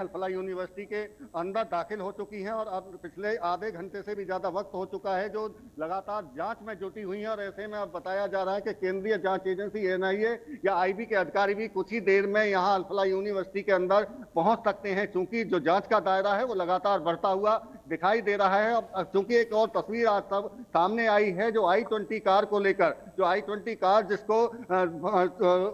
Alfalah university के अंदर दाखिल हो चुकी हैं और अब पिछले आधे घंटे से भी ज्यादा वक्त हो चुका है जो लगातार जांच में जुटी हुई हैं। और ऐसे में अब बताया जा रहा है कि केंद्रीय जांच एजेंसी एनआईए या आईबी के अधिकारी भी कुछ ही देर में यहां अल्फला यूनिवर्सिटी के अंदर पहुंच सकते हैं, चूंकि जो जांच का दायरा है वो लगातार बढ़ता हुआ दिखाई दे रहा है। अब चूंकि एक और तस्वीर आज तब सामने आई है जो I-20 कार को लेकर, जो I-20 कार जिसको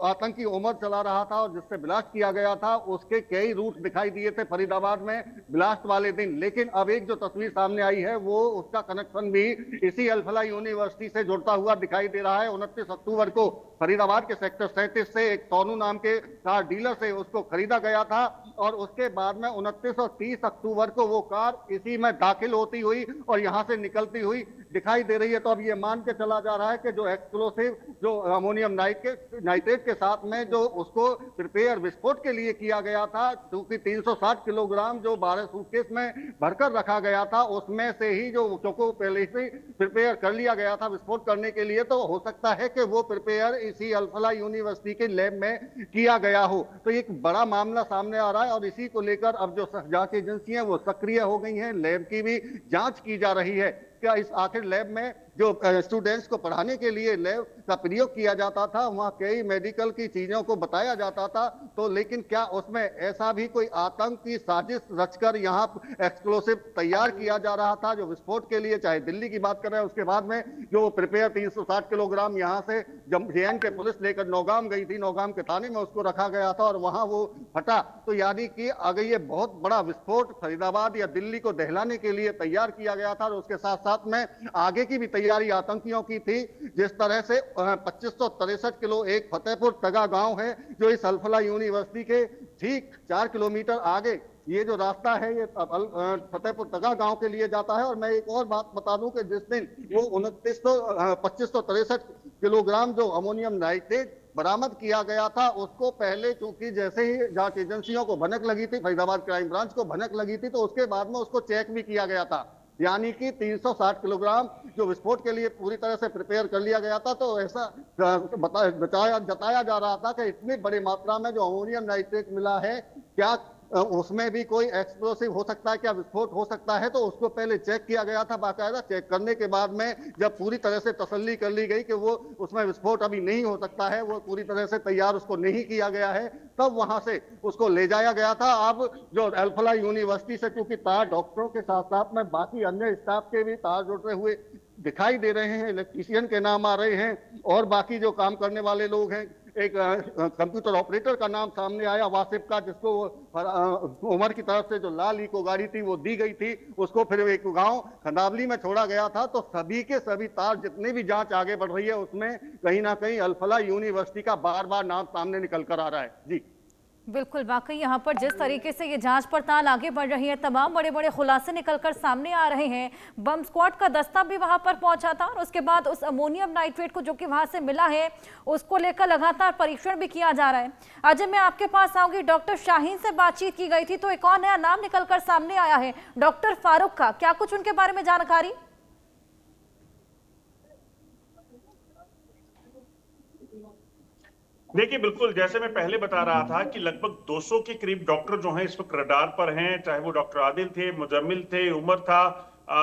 आतंकी उमर चला रहा था और जिससे ब्लास्ट किया गया था, उसके कई रूट दिखाई दिए थे फरीदाबाद में ब्लास्ट वाले दिन। लेकिन अब एक जो तस्वीर सामने आई है वो उसका कनेक्शन भी इसी अल्फला यूनिवर्सिटी से जुड़ता हुआ दिखाई दे रहा है। 29 अक्टूबर को फरीदाबाद के सेक्टर 37 से एक सोनू नाम के कार डीलर से उसको खरीदा गया था और उसके बाद में 29 और 30 अक्टूबर को वो कार इसी में दाखिल होती हुई और यहां से निकलती हुई दिखाई दे रही है। तो अब ये मान के चला जा रहा है कि जो एक्सप्लोसिव जो अमोनियम नाइट्रेट के साथ में जो उसको प्रिपेयर विस्फोट के लिए किया गया था, क्योंकि 360 किलोग्राम जो 12 सूटकेस में भरकर रखा गया था उसमें से ही जो चौको पहले से प्रिपेयर कर लिया गया था विस्फोट करने के लिए, तो हो सकता है कि वो प्रिपेयर इसी अल्फला यूनिवर्सिटी के लैब में किया गया हो। तो एक बड़ा मामला सामने आ रहा है और इसी को लेकर अब जो जांच एजेंसियां वो सक्रिय हो गई हैं, लैब की भी जांच की जा रही है। क्या इस आखिर लैब में जो स्टूडेंट्स को पढ़ाने के लिए लैब का प्रयोग किया जाता था, वहां कई मेडिकल की चीजों को बताया जाता था, तो लेकिन क्या उसमें ऐसा भी कोई आतंक की साजिश रचकर यहाँ एक्सप्लोसिव तैयार किया जा रहा था जो विस्फोट के लिए, चाहे दिल्ली की बात कर रहे हैं, उसके बाद में जो प्रिपेयर 360 किलोग्राम यहाँ से जेएन के पुलिस लेकर नौगाम गई थी, नौगाम के थाने में उसको रखा गया था और वहां वो फटा। तो यानी कि अगर ये बहुत बड़ा विस्फोट फरीदाबाद या दिल्ली को दहलाने के लिए तैयार किया गया था और उसके साथ साथ में आगे की भी तैयारी आतंकियों की थी। जिस तरह से 2563 किलो एक फतेहपुर तगा गांव है जो इस अल्फला यूनिवर्सिटी के ठीक 4 किलोमीटर आगे ये जो रास्ता है ये फतेहपुर तगा गांव के लिए जाता है। और मैं एक और बात बता दूं कि जिस दिन वो 2563 किलोग्राम जो अमोनियम नाइट्रेट बरामद किया गया था, उसको पहले चूंकि जैसे ही जांच एजेंसियों को भनक लगी थी, फरीदाबाद क्राइम ब्रांच को भनक लगी थी, तो उसके बाद में उसको चेक भी किया गया था। यानी कि 360 किलोग्राम जो विस्फोट के लिए पूरी तरह से प्रिपेयर कर लिया गया था। तो ऐसा जताया जा रहा था कि इतनी बड़ी मात्रा में जो अमोनियम नाइट्रेट मिला है, क्या उसमें भी कोई एक्सप्लोसिव हो सकता है, क्या विस्फोट हो सकता है, तो उसको पहले चेक किया गया था। बाकायदा चेक करने के बाद में जब पूरी तरह से तसल्ली कर ली गई कि वो उसमें विस्फोट अभी नहीं हो सकता है, वो पूरी तरह से तैयार उसको नहीं किया गया है, तब वहां से उसको ले जाया गया था। अब जो अल्फला यूनिवर्सिटी से क्योंकि तार डॉक्टरों के साथ साथ में बाकी अन्य स्टाफ के भी तार जुड़े हुए दिखाई दे रहे हैं, इलेक्ट्रीशियन के नाम आ रहे हैं और बाकी जो काम करने वाले लोग हैं, एक कंप्यूटर ऑपरेटर का नाम सामने आया वासिफ का, जिसको उमर की तरफ से जो लाल इको गाड़ी थी वो दी गई थी, उसको फिर एक गांव खंडावली में छोड़ा गया था। तो सभी के सभी तार जितने भी जांच आगे बढ़ रही है उसमें कहीं ना कहीं अल्फला यूनिवर्सिटी का बार बार नाम सामने निकल कर आ रहा है। जी बिल्कुल, वाकई यहाँ पर जिस तरीके से ये जांच पड़ताल आगे बढ़ रही है, तमाम बड़े बड़े खुलासे निकलकर सामने आ रहे हैं। बम स्क्वाड का दस्ता भी वहां पर पहुंचा था और उसके बाद उस अमोनियम नाइट्रेट को जो कि वहां से मिला है उसको लेकर लगातार परीक्षण भी किया जा रहा है। अजय, मैं आपके पास आऊंगी। डॉक्टर शाहीन से बातचीत की गई थी तो एक और नया नाम निकलकर सामने आया है, डॉक्टर फारूक का। क्या कुछ उनके बारे में जानकारी? देखिए, बिल्कुल जैसे मैं पहले बता रहा था कि लगभग 200 के करीब डॉक्टर जो हैं इस वक्त रडार पर हैं, चाहे वो डॉक्टर आदिल थे, मुजम्मिल थे, उमर था,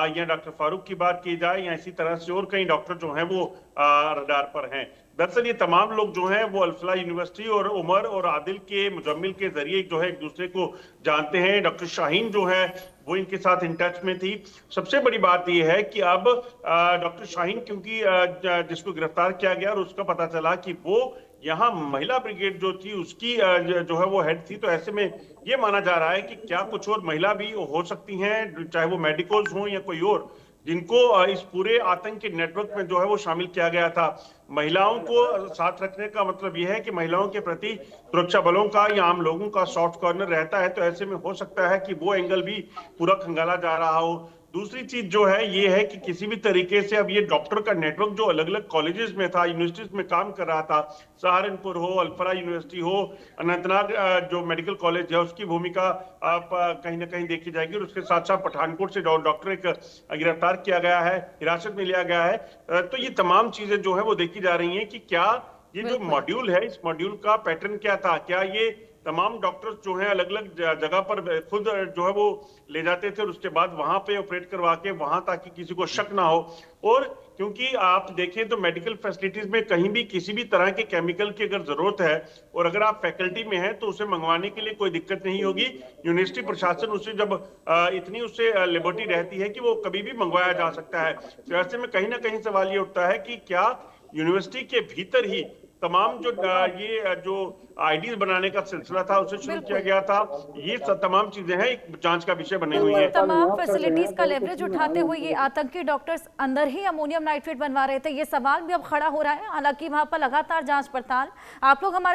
या डॉक्टर फारूक की बात की जाए, या इसी तरह से और कई डॉक्टर जो हैं वो रडार पर हैं। दरअसल ये तमाम लोग जो हैं वो अल्फला यूनिवर्सिटी और उमर और आदिल के, मुजम्मिल के जरिए जो है एक दूसरे को जानते हैं। डॉक्टर शाहीन जो है वो इनके साथ इन टच में थी। सबसे बड़ी बात यह है कि अब डॉक्टर शाहीन, क्योंकि जिसको गिरफ्तार किया गया और उसका पता चला कि वो यहाँ महिला ब्रिगेड जो थी उसकी जो है वो हेड थी, तो ऐसे में ये माना जा रहा है कि क्या कुछ और महिला भी हो सकती हैं, चाहे वो मेडिकल्स हों या कोई और, जिनको इस पूरे आतंक के नेटवर्क में जो है वो शामिल किया गया था। महिलाओं को साथ रखने का मतलब यह है कि महिलाओं के प्रति सुरक्षा बलों का या आम लोगों का सॉफ्ट कॉर्नर रहता है, तो ऐसे में हो सकता है कि वो एंगल भी पूरा खंगाला जा रहा हो। दूसरी चीज जो है ये है कि किसी भी तरीके से अब ये डॉक्टर का नेटवर्क जो अलग अलग कॉलेजेस में था, यूनिवर्सिटीज में काम कर रहा था, सहारनपुर हो, अल्फला यूनिवर्सिटी हो, अनंतनाग जो मेडिकल कॉलेज है उसकी भूमिका आप कहीं ना कहीं देखी जाएगी। और उसके साथ साथ पठानकोट से डॉक्टर एक गिरफ्तार किया गया है, हिरासत में लिया गया है। तो ये तमाम चीजें जो है वो देखी जा रही है कि क्या ये जो मॉड्यूल है, इस मॉड्यूल का पैटर्न क्या था, क्या ये तमाम डॉक्टर्स जो हैं अलग अलग जगह पर खुद जो है वो ले जाते थे और उसके बाद वहां पे ऑपरेट करवा के वहां, ताकि किसी को शक ना हो। और क्योंकि आप देखें तो मेडिकल फैसिलिटीज में कहीं भी किसी भी तरह के केमिकल की अगर जरूरत है और अगर आप फैकल्टी में हैं तो उसे मंगवाने के लिए कोई दिक्कत नहीं होगी। यूनिवर्सिटी प्रशासन उसे जब इतनी उससे लिबर्टी रहती है कि वो कभी भी मंगवाया जा सकता है। तो ऐसे में कहीं ना कहीं सवाल ये उठता है कि क्या यूनिवर्सिटी के भीतर ही तमाम ये जो आईडीज बनाने का सिलसिला था उसे शुरू किया गया था। ये तमाम चीजें हैं, एक जांच का विषय बनी हुई है। तमाम फैसिलिटीज का लेवरेज उठाते हुए ये आतंकी डॉक्टर्स अंदर ही अमोनियम नाइट्रेट बनवा रहे थे, ये सवाल भी अब खड़ा हो रहा है। हालांकि वहां पर लगातार जांच पड़ताल, आप लोग हमारे